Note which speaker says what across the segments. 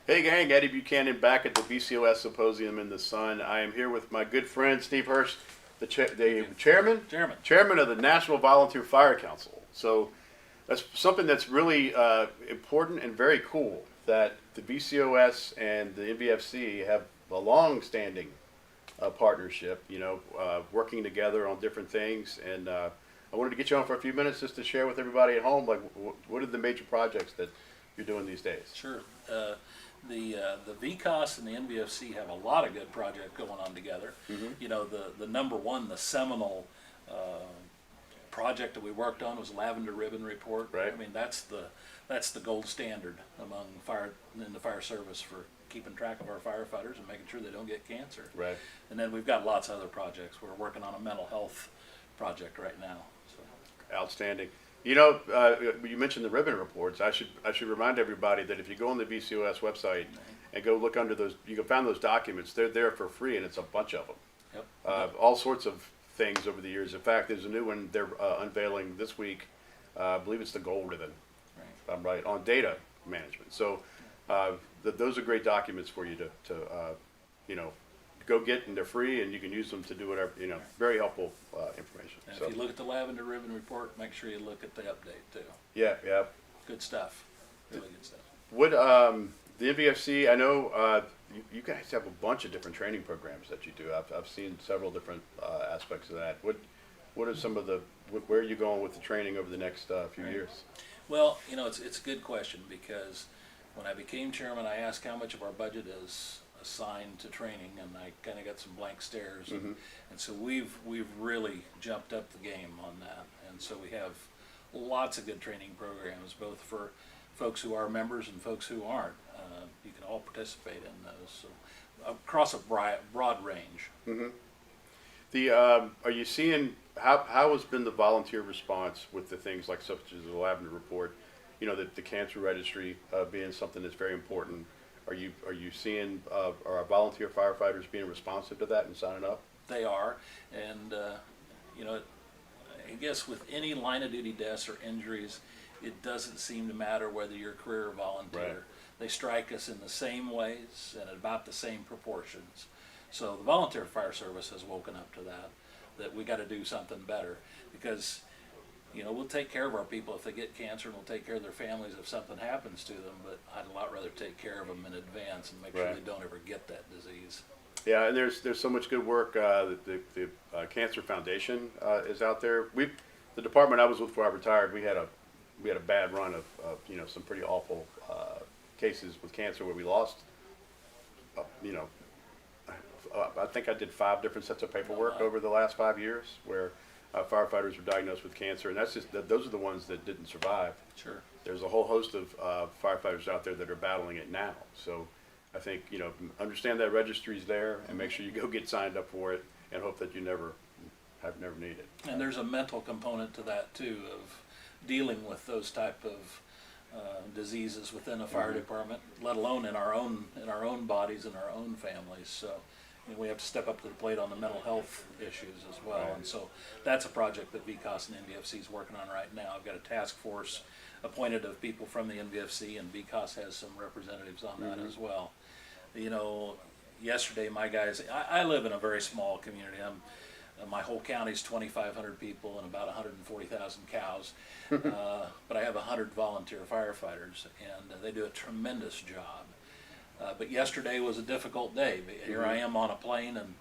Speaker 1: Hey gang, Eddie Buchanan back at the BCOS Symposium in the sun. I am here with my good friend Steve Hirsch, the chairman?
Speaker 2: Chairman.
Speaker 1: Chairman of the National Volunteer Fire Council. So that's something that's really important and very cool that the BCOS and the NVFC have a long-standing partnership, working together on different things. And I wanted to get you on for a few minutes just to share with everybody at home, like what are the major projects that you're doing these days?
Speaker 2: Sure. The VCOS and the NVFC have a lot of good projects going on together.
Speaker 1: Mm-hmm.
Speaker 2: You know, the number one, the seminal project that we worked on was Lavender Ribbon Report.
Speaker 1: Right.
Speaker 2: I mean, that's the gold standard among in the fire service for keeping track of our firefighters and making sure they don't get cancer.
Speaker 1: Right.
Speaker 2: And then we've got lots of other projects. We're working on a mental health project right now. So.
Speaker 1: Outstanding. You mentioned the ribbon reports. I should remind everybody that if you go on the BCOS website and go look under those, you can find those documents. They're there for free, and it's a bunch of them.
Speaker 2: Yep.
Speaker 1: All sorts of things over the years. In fact, there's a new one they're unveiling this week. I believe it's the gold ribbon.
Speaker 2: Right.
Speaker 1: If I'm right, on data management. So those are great documents for you to go get, and they're free, and you can use them to do whatever. Very helpful information.
Speaker 2: And
Speaker 1: So
Speaker 2: if you look at the Lavender Ribbon Report, make sure you look at the update too.
Speaker 1: yeah.
Speaker 2: Good stuff. Really good stuff.
Speaker 1: What the NVFC? I know you guys have a bunch of different training programs that you do. I've seen several different aspects of that. What are some of where are you going with the training over the next few years?
Speaker 2: Well, it's a good question because when I became chairman, I asked how much of our budget is assigned to training, and I kind of got some blank stares.
Speaker 1: Mm-hmm.
Speaker 2: And so we've really jumped up the game on that. And so we have lots of good training programs, both for folks who are members and folks who aren't. You can all participate in those. So across a broad range.
Speaker 1: Mm-hmm. Are you seeing how has been the volunteer response with the things like such as the Lavender Report? The cancer registry being something that's very important. Are you seeing are our volunteer firefighters being responsive to that and signing up?
Speaker 2: They are, and I guess with any line of duty deaths or injuries, it doesn't seem to matter whether you're a career or volunteer.
Speaker 1: Right.
Speaker 2: They strike us in the same ways and at about the same proportions. So the volunteer fire service has woken up to that we got to do something better, because we'll take care of our people if they get cancer, and we'll take care of their families if something happens to them, but I'd a lot rather take care of them in advance and make sure
Speaker 1: Right.
Speaker 2: they don't ever get that disease.
Speaker 1: Yeah, and there's so much good work. The Cancer Foundation is out there. The department I was with before I retired, we had a bad run of some pretty awful cases with cancer where we lost. I think I did 5 different sets of paperwork over the last 5 years where firefighters were diagnosed with cancer, and those are the ones that didn't survive.
Speaker 2: Sure.
Speaker 1: There's a whole host of firefighters out there that are battling it now. So I think understand that registry's there, and make sure you go get signed up for it, and hope that you never need it.
Speaker 2: And there's a mental component to that too, of dealing with those type of diseases within a fire
Speaker 1: Mm-hmm.
Speaker 2: department, let alone in our own bodies and our own families. So we have to step up to the plate on the mental health issues as well.
Speaker 1: Right.
Speaker 2: And so that's a project that VCOS and NVFC is working on right now. I've got a task force appointed of people from the NVFC, and VCOS has some representatives on that
Speaker 1: Mm-hmm.
Speaker 2: as well. Yesterday my guys, I live in a very small community. My whole county's 2,500 people and about 140,000 cows, but I have 100 volunteer firefighters, and they do a tremendous job. But yesterday was a difficult day. Here I am on a plane, and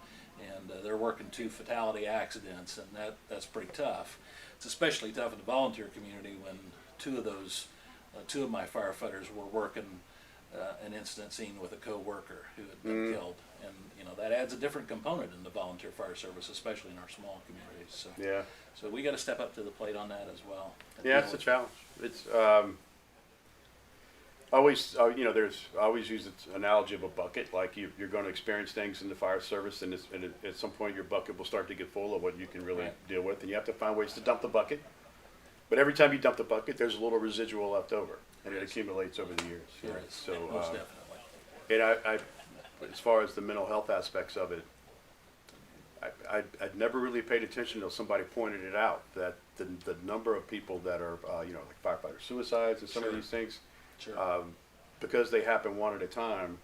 Speaker 2: they're working 2 fatality accidents, and that's pretty tough. It's especially tough in the volunteer community when 2 of my firefighters were working an incident scene with a co-worker who had been killed, and that adds a different component in the volunteer fire service, especially in our small communities. So
Speaker 1: Yeah.
Speaker 2: so we got to step up to the plate on that as well.
Speaker 1: Yeah, it's a challenge. It's always there's I always use the analogy of a bucket. Like you're going to experience things in the fire service, and at some point your bucket will start to get full of what you can really
Speaker 2: Right.
Speaker 1: deal with, and you have to find ways to dump the bucket. But every time you dump the bucket, there's a little residual left over, and it accumulates over the years.
Speaker 2: There is.
Speaker 1: So
Speaker 2: Most definitely.
Speaker 1: and I as far as the mental health aspects of it, I'd never really paid attention until somebody pointed it out, that the number of people that are like firefighter suicides and some of
Speaker 2: Sure.
Speaker 1: these things,
Speaker 2: Sure.
Speaker 1: because they happen one at a time,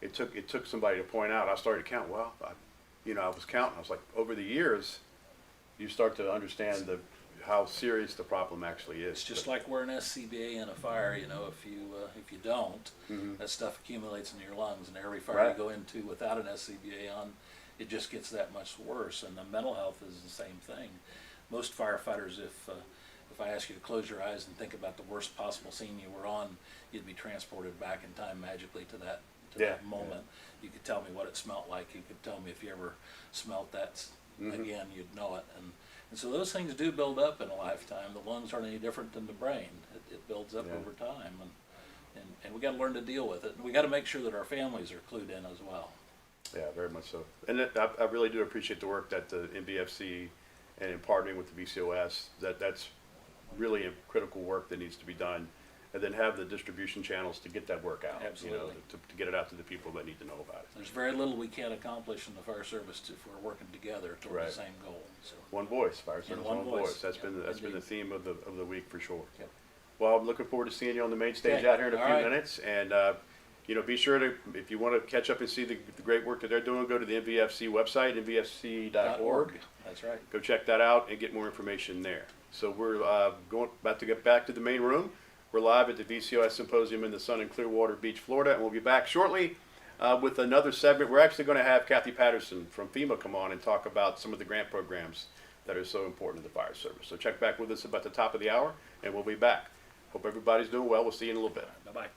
Speaker 1: it took somebody to point out. I started to count. Well, I was counting. I was like, over the years, you start to understand how serious the problem actually is.
Speaker 2: It's just like wearing SCBA in a fire. You know, if you don't, that stuff accumulates in your lungs, and every fire you go into without an SCBA on, it just gets that much worse. And the mental health is the same thing. Most firefighters, if I ask you to close your eyes and think about the worst possible scene you were on, you'd be transported back in time magically to that moment. You could tell me what it smelled like. You could tell me if you ever smelt that again, you'd know it. And so those things do build up in a lifetime. The lungs aren't any different than the brain. It builds up over time, and we got to learn to deal with it. And we got to make sure that our families are clued in as well.
Speaker 1: Yeah, very much so. And I really do appreciate the work that the NBFC and in partnering with the VCOS, that's really a critical work that needs to be done. And then have the distribution channels to get that work out.
Speaker 2: Absolutely.
Speaker 1: To get it out to the people that need to know about it.
Speaker 2: There's very little we can't accomplish in the fire service if we're working together toward the same goal. So.
Speaker 1: One voice, fire service,
Speaker 2: one voice.
Speaker 1: That's been the theme of the week for sure.
Speaker 2: Yep.
Speaker 1: Well, I'm looking forward to seeing you on the main stage out here in a few minutes. And be sure to, if you want to catch up and see the great work that they're doing, go to the NVFC website, nvfc.org.
Speaker 2: That's right.
Speaker 1: Go check that out and get more information there. So we're about to get back to the main room. We're live at the VCOS Symposium in the sun in Clearwater Beach, Florida, and we'll be back shortly with another segment. We're actually going to have Kathy Patterson from FEMA come on and talk about some of the grant programs that are so important to the fire service. So check back with us about the top of the hour, and we'll be back. Hope everybody's doing well. We'll see you in a little bit.
Speaker 2: Bye-bye.